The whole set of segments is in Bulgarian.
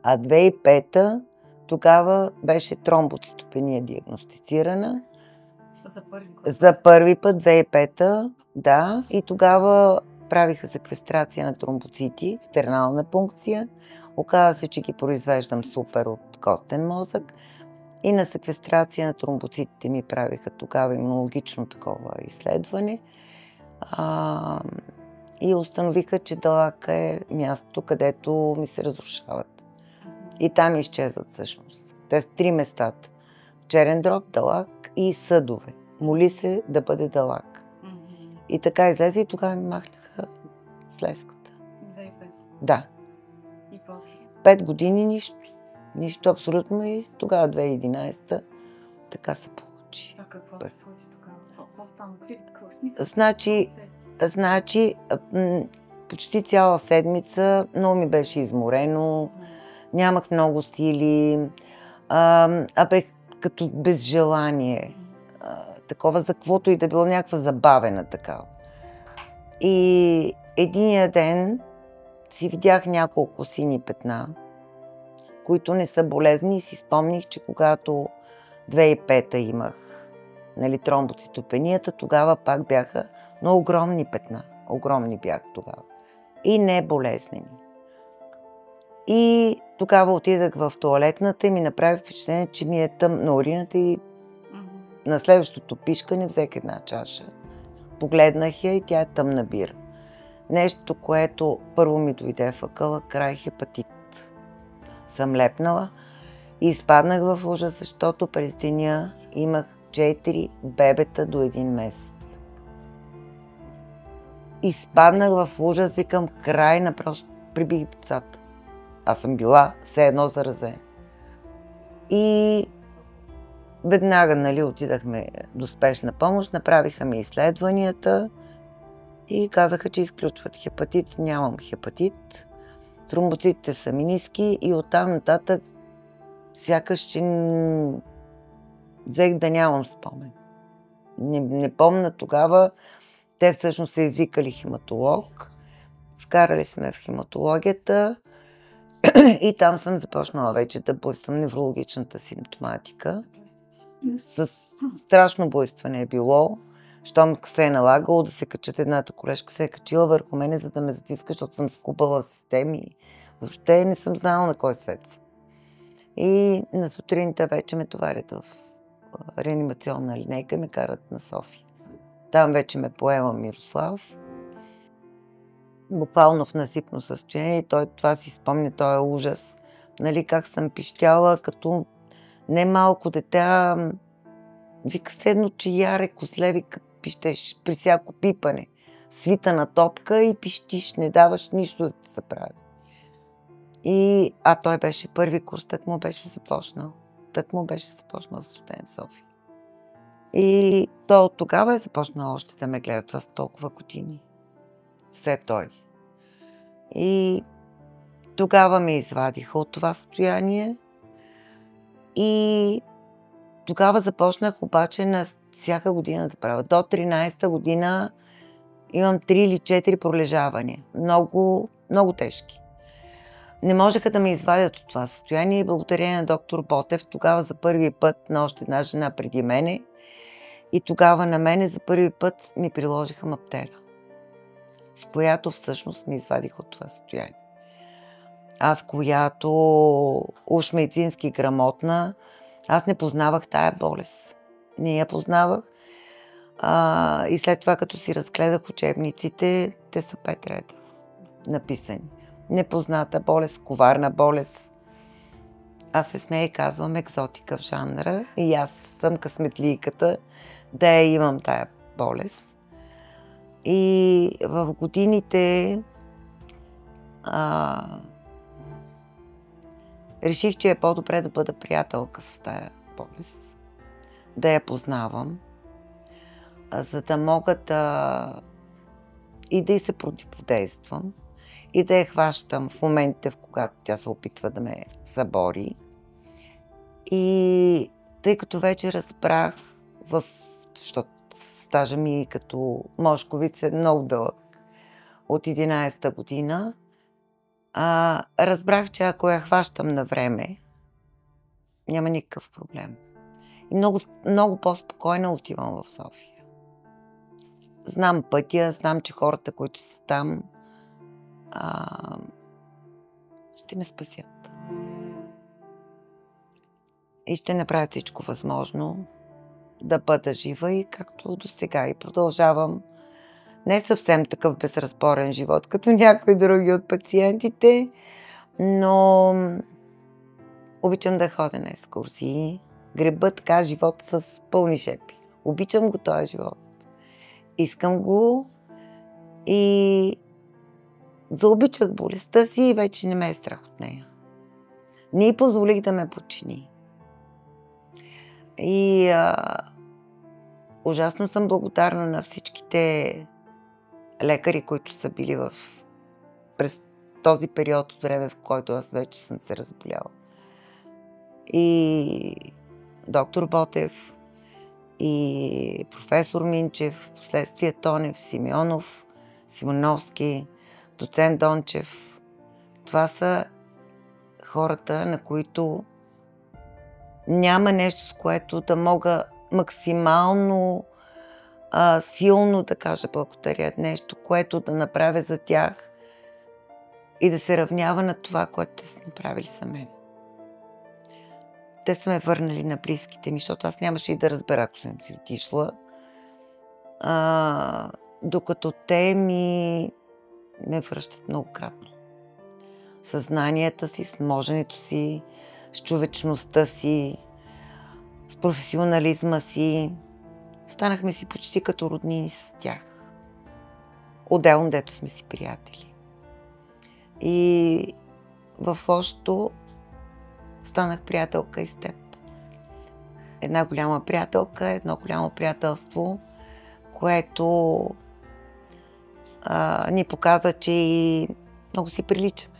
А 2005-та тогава беше тромбоцитопения диагностицирана. За първи път 2005-та, да. И тогава правиха секвестрация на тромбоцити, стернална пункция. Оказа се, че ги произвеждам супер от костен мозък. И на секвестрация на тромбоцитите ми правиха тогава имунологично такова изследване. И установиха, че Далак е мястото, където ми се разрушават. И там изчезват всъщност. Те са 3 местата. Черен дроб, Далак и съдове. Моли се да бъде Далак. И така излезе и тогава ми махнаха слезката. 2005. Да. И после? 5 години нищо. Нищо абсолютно и тогава 2011-та така се получи. А какво се случи тогава? Какво стана? Какво смисъл? Значи, почти цяла седмица много ми беше изморено, нямах много сили, бех като без желание, такова за каквото и да било, някаква забавена такава. И единия ден си видях няколко сини петна, които не са болезни и си спомних, че когато 2005-та имах тромбоцитопенията, тогава пак бяха много огромни петна. Огромни бях тогава. И не болезнени. И тогава отидах в тоалетната и ми направи впечатление, че ми е тъмна урината и на следващото пишкане взех една чаша. Погледнах я и тя е тъмна бира. Нещо, което първо ми дойде в акъла, край хепатит. Съм лепнала и изпаднах в ужас, защото през деня имах 4 бебета до 1 месец. Изпаднах в ужас, викам край, напросто прибих децата. Аз съм била все едно заразена. И веднага, отидахме до спешна помощ, направиха ми изследванията и казаха, че изключват хепатит. Нямам хепатит. Тромбоцитите са ми ниски и оттам нататък сякаш, че взех да нямам спомен. Не помня тогава. Те всъщност са извикали хематолог. Вкарали сме в хематологията и там съм започнала вече да буйствам неврологичната симптоматика. Страшно буйстване е било. Щом се е налагало да се качат, едната колежка се е качила върху мене, за да ме затиска, защото съм скубала системи. Въобще не съм знала на кой свет съм. И на сутринта вече ме товарят в реанимационна линейка и ме карат на София. Там вече ме поема Мирослав. Буквално в насипно състояние. И това си спомня, той е ужас. Как съм пищяла, като не малко дете. Вика следно, че яре козле, вика, пищеш при всяко пипане. Свитана топка и пищиш, не даваш нищо да ти се прави. Той беше първи курс, так му беше започнал. Студент в София. И той от тогава е започнал още да ме гледа. Това са толкова години. Все той. И тогава ме извадиха от това състояние. И тогава започнах обаче на всяка година да правя. До 13-та година имам 3 или 4 пролежавания. Много, много тежки. Не можеха да ме извадят от това състояние и благодарение на доктор Ботев, тогава за първи път на още една жена преди мене и тогава на мене за първи път ми приложиха маптера, с която всъщност ме извадиха от това състояние. Аз, която уж медицински грамотна, аз не познавах тая болест. Не я познавах. И след това, като си разгледах учебниците, те са 5 реда написани. Непозната болест, коварна болест. Аз се смея и казвам екзотика в жанра. И аз съм късметлийката да я имам тая болест. И в годините реших, че е по-добре да бъда приятелка с тая болест. Да я познавам. За да мога и да й се противодействам. И да я хващам в моментите, в когато тя се опитва да ме събори. И тъй като вече разбрах, защото стажа ми като мошковица е много дълъг, от 11-та година, разбрах, че ако я хващам на време, няма никакъв проблем. И много, много по-спокойно отивам в София. Знам пътя, знам, че хората, които са там, ще ме спасят. И ще направя всичко възможно да бъда жива и както до сега. И продължавам не съвсем такъв безразборен живот, като някои други от пациентите, но обичам да ходя на екскурзии, греба така живот с пълни шепи. Обичам го този живот. Искам го и заобичах болестта си и вече не ме е страх от нея. Не й позволих да ме подчини. И ужасно съм благодарна на всичките лекари, които са били през този период от време, в който аз вече съм се разболяла. И доктор Ботев, и професор Минчев, последствие Тонев, Симеонов, Симоновски, доцент Дончев. Това са хората, на които няма нещо, с което да мога максимално силно да кажа благодаря. Нещо, което да направя за тях и да се равнява на това, което те са направили за мен. Те са ме върнали на близките ми, защото аз нямаше и да разбера, ако съм си отишла. Докато те ме връщат многократно. Съзнанията си, с моженето си, с човечността си, с професионализма си. Станахме си почти като роднини с тях. Отделно, дето сме си приятели. И в лошото станах приятелка и с теб. Една голяма приятелка, едно голямо приятелство, което ни показа, че и много си приличаме.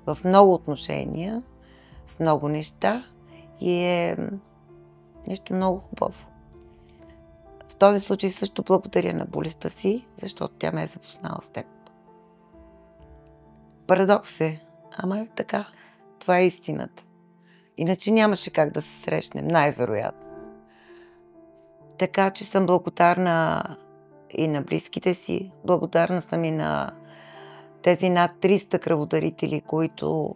В много отношения, с много неща и е нещо много хубаво. В този случай също благодаря на болестта си, защото тя ме е запознала с теб. Парадокс е, ама е така. Това е истината. Иначе нямаше как да се срещнем, най-вероятно. Така че съм благодарна и на близките си, благодарна съм и на тези над 300 кръводарители, които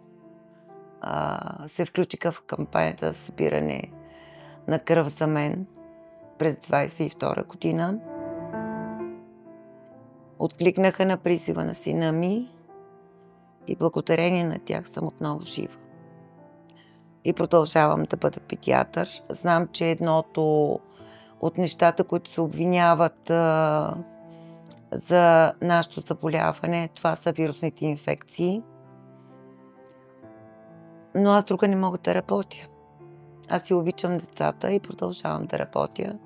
се включиха в кампанията за събиране на кръв за мен през 1922 година. Откликнаха на призива на сина ми и благодарение на тях съм отново жива. И продължавам да бъда педиатър. Знам, че едното от нещата, които се обвиняват за нашето заболяване, това са вирусните инфекции. Но аз друга не мога да работя. Аз си обичам децата и продължавам да работя.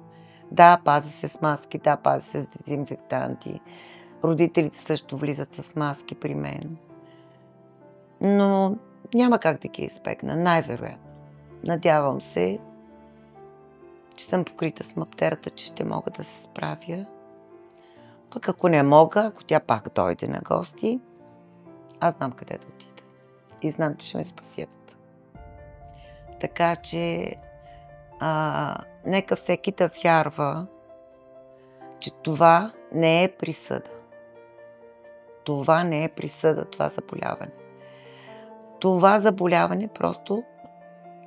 Да, пазя се с маски, да, пазя се с дезинфектанти. Родителите също влизат с маски при мен. Но няма как да ги избегна, най-вероятно. Надявам се, че съм покрита с маптерата, че ще мога да се справя. Пък ако не мога, ако тя пак дойде на гости, аз знам къде да отида. И знам, че ще ме спасят. Така че нека всеки да вярва, че това не е присъда. Това не е присъда, това заболяване. Това заболяване просто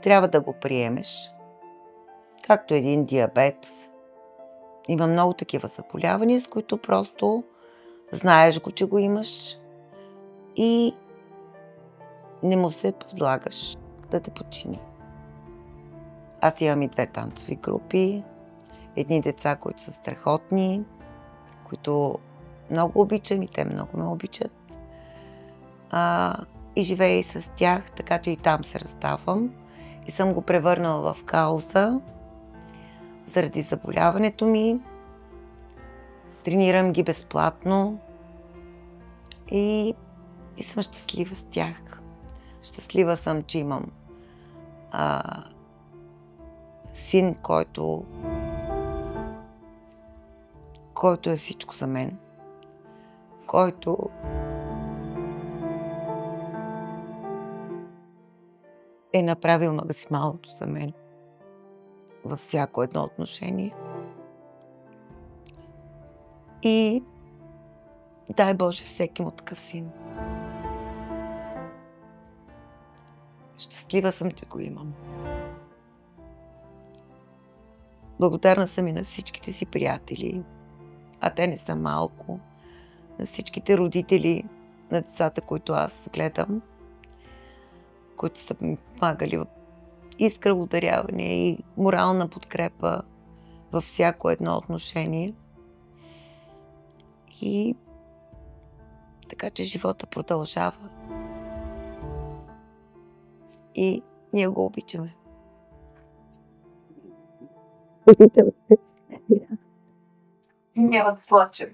трябва да го приемеш. Както един диабет. Има много такива заболявания, с които просто знаеш го, че го имаш и не му се подлагаш да те подчини. Аз имам и 2 танцови групи, едни деца, които са страхотни, които много обичам и те много ме обичат. И живея и с тях, така че и там се разставам. И съм го превърнала в кауза заради заболяването ми. Тренирам ги безплатно и съм щастлива с тях. Щастлива съм, че имам син, който е всичко за мен, който е направил максималното за мен във всяко едно отношение. И дай Боже всеки му такъв син. Щастлива съм, че го имам. Благодарна съм и на всичките си приятели, а те не са малко, на всичките родители на децата, които аз гледам, които са ми помагали в искрено даряване и морална подкрепа във всяко едно отношение. И така че живота продължава. И ние го обичаме. Обичаме се. Няма да плачем.